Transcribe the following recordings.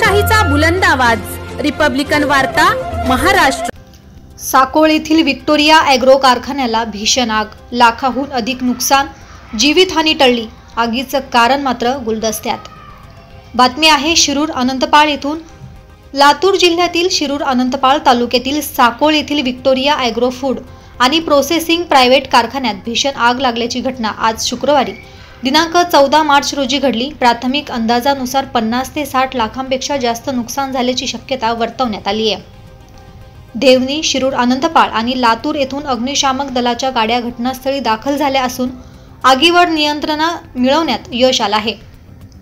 लोकशाहीचा बुलंद आवाज, रिपब्लिकन वार्ता, महाराष्ट्र। साकोळ येथील व्हिक्टोरिया ॲग्रो कारखान्याला भीषण आग, लाखाहून अधिक नुकसान, जीवितहानी टळली। आगीचं कारण मात्र गुलदस्त्यात। बातमी आहे शिरूर अनंतपाळ येथून। लातूर जिल्ह्यातील शिरूर अनंतपाळ तालुक्यातील साकोळ येथील व्हिक्टोरिया ॲग्रो फूड आणि प्रोसेसिंग प्रायव्हेट कारखान्यात भीषण आग लागल्याची घटना आज शुक्रवारी दिनांक 14 मार्च रोजी घडली। प्राथमिक अंदाजानुसार 50 ते 60 लाखांपेक्षा जास्त नुकसान झाल्याची शक्यता वर्तवण्यात आली आहे। देवणी, शिरूर अनंतपाळ आणि लातूर येथून अग्निशामक दलाच्या गाड्या घटनास्थळी दाखल झाल्या असून आगीवर नियंत्रण मिळवण्यात यश आलं आहे।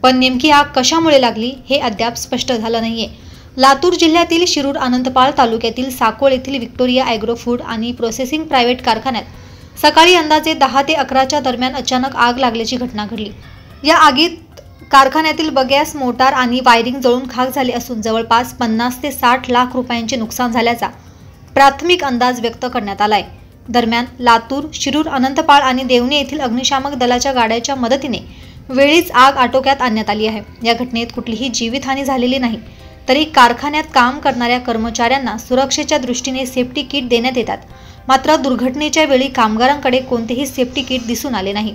पण नेमकी आग कशामुळे लागली हे अद्याप स्पष्ट झालं नाहीये। लातूर जिल्ह्यातील शिरूर अनंतपाळ तालुक्यातील साकोळ येथील व्हिक्टोरिया ॲग्रो फूड आणि प्रोसेसिंग प्रायव्हेट कारखान्यात सकाळी अंदाजे 10 ते 11च्या दरम्यान अचानक आग लागल्याची घटना घडली। या आगीत कारखान्यातील बगॅस, मोटार आणि वायरिंग जळून खाक झाले असून जवळपास 50 ते 60 लाख रुपयांचे नुकसान झाल्याचा प्राथमिक अंदाज व्यक्त करण्यात आलाय। दरम्यान लातूर, शिरूर अनंतपाळ आणि देवणी येथील अग्निशामक दलाच्या गाड्याच्या मदतीने वेळीच आग आटोक्यात आणण्यात आली आहे। या घटनेत कुठलीही जीवितहानी झालेली नाही, तरी कारखान्यात काम करणाऱ्या कर्मचाऱ्यांना सुरक्षेच्या दृष्टीने सेफ्टी किट देण्यात येतात। मात्र दुर्घटनेच्या वेळी कामगारांकडे कोणतेही सेफ्टी किट दिसून आले नाही।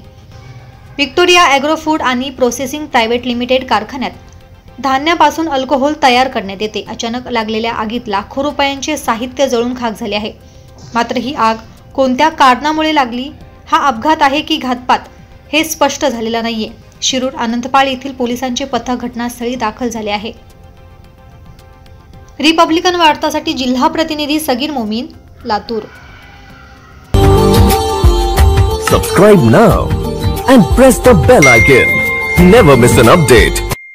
व्हिक्टोरिया ॲग्रो फूड आणि प्रोसेसिंग प्रायव्हेट लिमिटेड कारखान्यात धान्यापासून अल्कोहोल तयार करण्यात येते। अचानक लागलेल्या आगीत लाखो रुपयांचे साहित्य जळून खाक झाले आहे। मात्र ही आग कोणत्या कारणामुळे लागली, हा अपघात आहे की घातपात, हे स्पष्ट झालेलं नाहीये। शिरूर अनंतपाळ येथील पोलिसांचे पथक घटनास्थळी दाखल झाले आहे। रिपब्लिकन वार्तासाठी जिल्हा प्रतिनिधी Sagir Momin, Latur. Subscribe now and press the bell icon. Never miss an update.